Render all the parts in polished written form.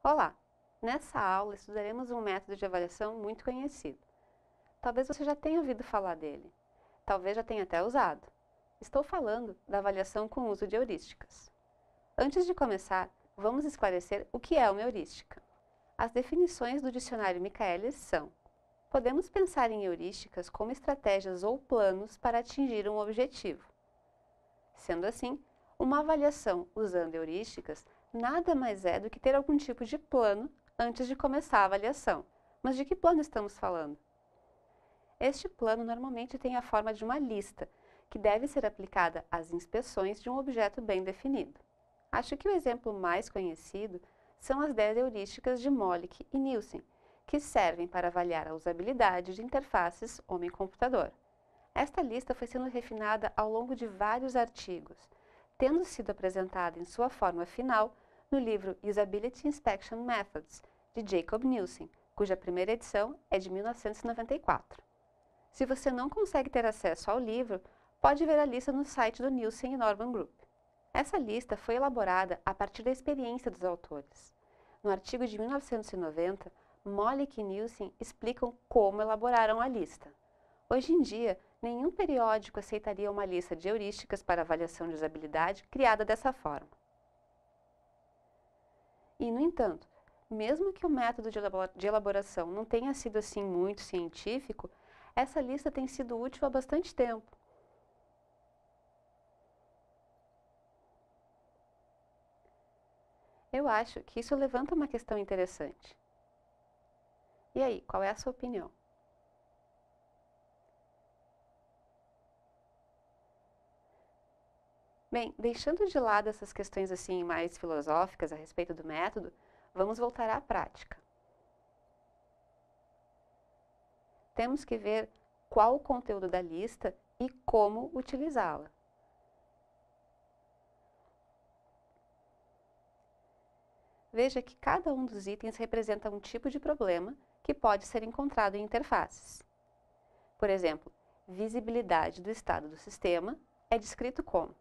Olá! Nessa aula estudaremos um método de avaliação muito conhecido. Talvez você já tenha ouvido falar dele. Talvez já tenha até usado. Estou falando da avaliação com uso de heurísticas. Antes de começar, vamos esclarecer o que é uma heurística. As definições do dicionário Michaelis são: podemos pensar em heurísticas como estratégias ou planos para atingir um objetivo. Sendo assim, uma avaliação usando heurísticas nada mais é do que ter algum tipo de plano antes de começar a avaliação. Mas de que plano estamos falando? Este plano normalmente tem a forma de uma lista, que deve ser aplicada às inspeções de um objeto bem definido. Acho que o exemplo mais conhecido são as 10 heurísticas de Molick e Nielsen, que servem para avaliar a usabilidade de interfaces homem-computador. Esta lista foi sendo refinada ao longo de vários artigos, tendo sido apresentada em sua forma final no livro Usability Inspection Methods, de Jacob Nielsen, cuja primeira edição é de 1994. Se você não consegue ter acesso ao livro, pode ver a lista no site do Nielsen e Norman Group. Essa lista foi elaborada a partir da experiência dos autores. No artigo de 1990, Molick e Nielsen explicam como elaboraram a lista. Hoje em dia, nenhum periódico aceitaria uma lista de heurísticas para avaliação de usabilidade criada dessa forma. E, no entanto, mesmo que o método de elaboração não tenha sido assim muito científico, essa lista tem sido útil há bastante tempo. Eu acho que isso levanta uma questão interessante. E aí, qual é a sua opinião? Bem, deixando de lado essas questões assim mais filosóficas a respeito do método, vamos voltar à prática. Temos que ver qual o conteúdo da lista e como utilizá-la. Veja que cada um dos itens representa um tipo de problema que pode ser encontrado em interfaces. Por exemplo, visibilidade do estado do sistema é descrito como: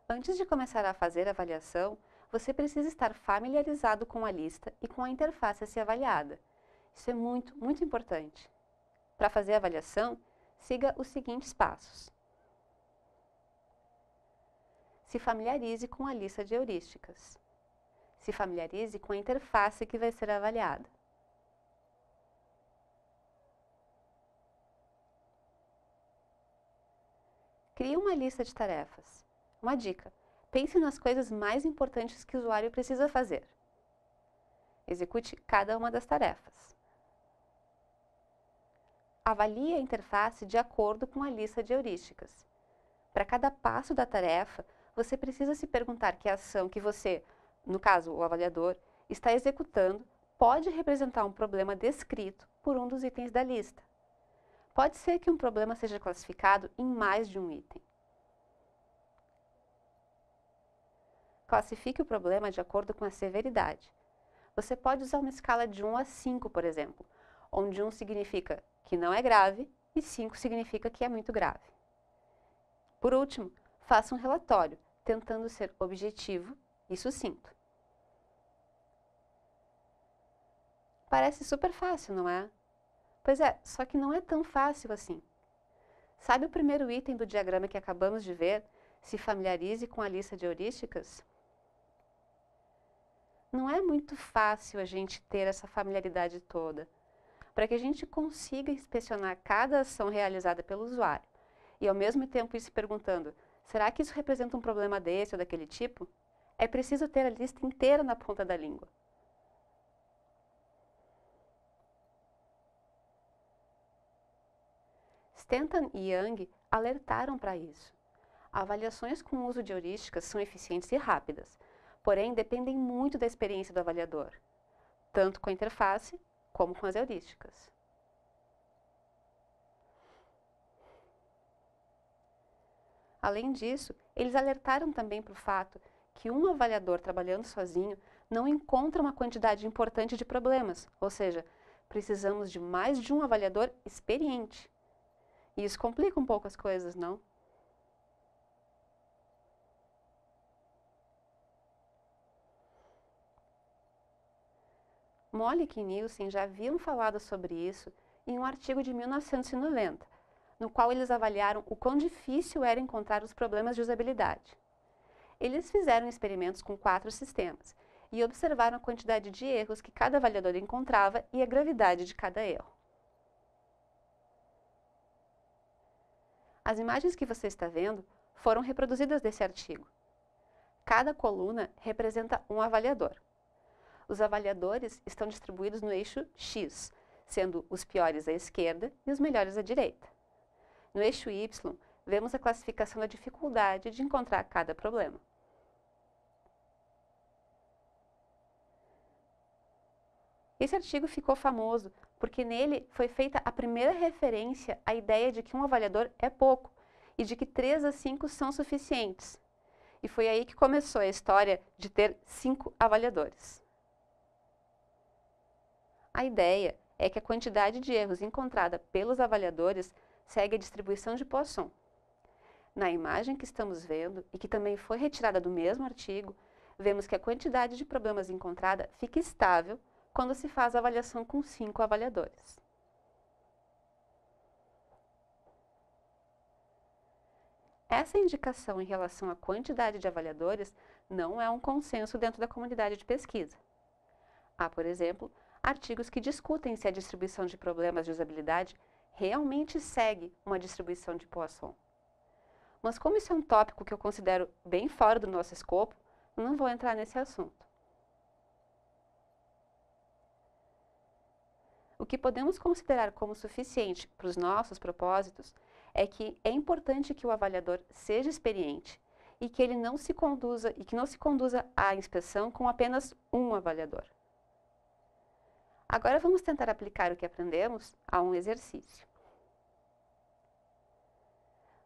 antes de começar a fazer a avaliação, você precisa estar familiarizado com a lista e com a interface a ser avaliada. Isso é muito importante. Para fazer a avaliação, siga os seguintes passos. Se familiarize com a lista de heurísticas. Se familiarize com a interface que vai ser avaliada. Crie uma lista de tarefas. Uma dica: pense nas coisas mais importantes que o usuário precisa fazer. Execute cada uma das tarefas. Avalie a interface de acordo com a lista de heurísticas. Para cada passo da tarefa, você precisa se perguntar que a ação que você, no caso o avaliador, está executando pode representar um problema descrito por um dos itens da lista. Pode ser que um problema seja classificado em mais de um item. Classifique o problema de acordo com a severidade. Você pode usar uma escala de 1 a 5, por exemplo, onde 1 significa que não é grave e 5 significa que é muito grave. Por último, faça um relatório, tentando ser objetivo e sucinto. Parece super fácil, não é? Pois é, só que não é tão fácil assim. Sabe o primeiro item do diagrama que acabamos de ver? Se familiarize com a lista de heurísticas? Não é muito fácil a gente ter essa familiaridade toda. Para que a gente consiga inspecionar cada ação realizada pelo usuário e ao mesmo tempo ir se perguntando: será que isso representa um problema desse ou daquele tipo? É preciso ter a lista inteira na ponta da língua. Stanton e Young alertaram para isso. Avaliações com uso de heurísticas são eficientes e rápidas, porém dependem muito da experiência do avaliador, tanto com a interface como com as heurísticas. Além disso, eles alertaram também para o fato que um avaliador trabalhando sozinho não encontra uma quantidade importante de problemas, ou seja, precisamos de mais de um avaliador experiente. E isso complica um pouco as coisas, não? Mollick e Nielsen já haviam falado sobre isso em um artigo de 1990, no qual eles avaliaram o quão difícil era encontrar os problemas de usabilidade. Eles fizeram experimentos com 4 sistemas e observaram a quantidade de erros que cada avaliador encontrava e a gravidade de cada erro. As imagens que você está vendo foram reproduzidas desse artigo. Cada coluna representa um avaliador. Os avaliadores estão distribuídos no eixo X, sendo os piores à esquerda e os melhores à direita. No eixo Y, vemos a classificação da dificuldade de encontrar cada problema. Esse artigo ficou famoso porque nele foi feita a primeira referência à ideia de que um avaliador é pouco e de que 3 a 5 são suficientes. E foi aí que começou a história de ter 5 avaliadores. A ideia é que a quantidade de erros encontrada pelos avaliadores segue a distribuição de Poisson. Na imagem que estamos vendo, e que também foi retirada do mesmo artigo, vemos que a quantidade de problemas encontrada fica estável quando se faz a avaliação com 5 avaliadores. Essa indicação em relação à quantidade de avaliadores não é um consenso dentro da comunidade de pesquisa. Há, por exemplo, artigos que discutem se a distribuição de problemas de usabilidade realmente segue uma distribuição de Poisson. Mas como isso é um tópico que eu considero bem fora do nosso escopo, eu não vou entrar nesse assunto. O que podemos considerar como suficiente para os nossos propósitos é que é importante que o avaliador seja experiente e que ele não se conduza à inspeção com apenas um avaliador. Agora vamos tentar aplicar o que aprendemos a um exercício.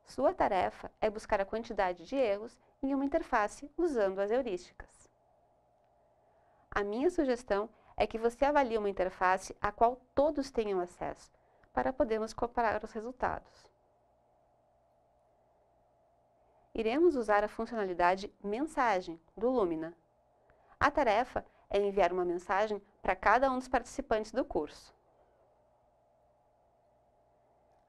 Sua tarefa é buscar a quantidade de erros em uma interface usando as heurísticas. A minha sugestão é que você avalie uma interface a qual todos tenham acesso, para podermos comparar os resultados. Iremos usar a funcionalidade Mensagem do Lumina. A tarefa é enviar uma mensagem para cada um dos participantes do curso.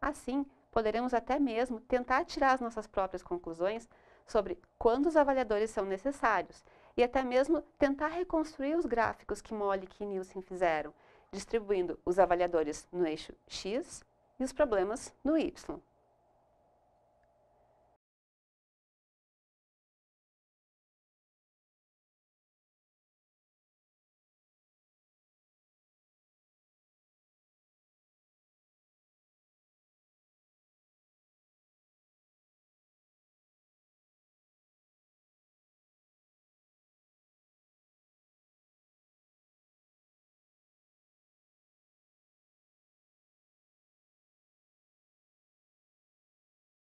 Assim, poderemos até mesmo tentar tirar as nossas próprias conclusões sobre quantos avaliadores são necessários e até mesmo tentar reconstruir os gráficos que Mollick e Nielsen fizeram, distribuindo os avaliadores no eixo X e os problemas no Y.